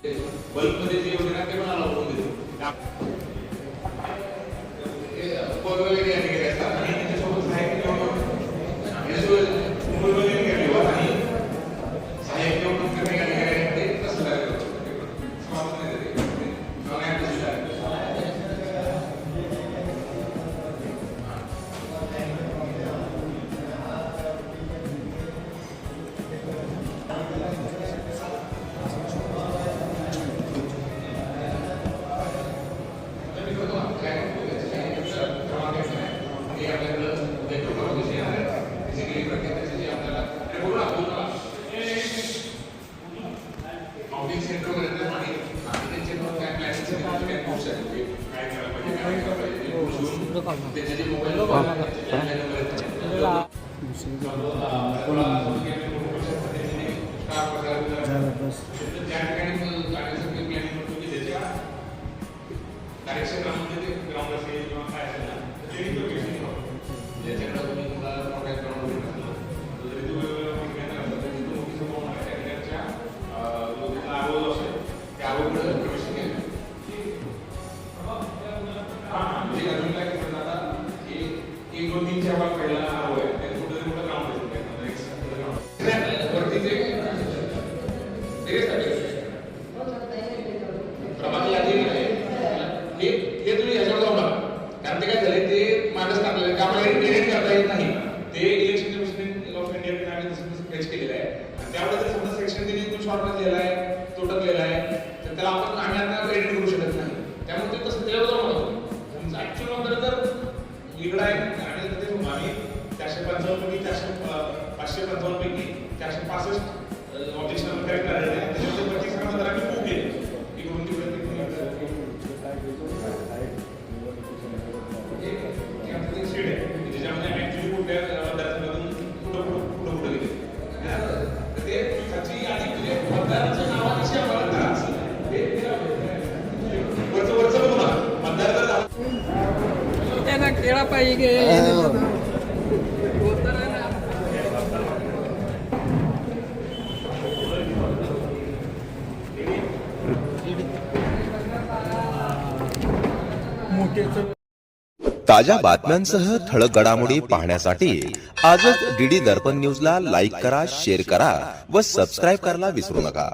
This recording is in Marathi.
बल्बमध्ये जे योजना ते पण अलाउ करून देतो. पद वगैरे यांनी केले असतात आणि त्याच्यासोबत सहाय्यक निवडणूक मुंबई वगैरे केली व आणि सहाय्यक निवडणूक करणे आणि ते तसं करायचं समाप्त नाही झाले केड़ा पाएंगे ताज्या बातम्यांसह ठळक घडामोडी पाहण्यासाठी आजच डीडी दर्पण न्यूजला लाईक करा, शेअर करा व सबस्क्राईब करायला विसरू नका.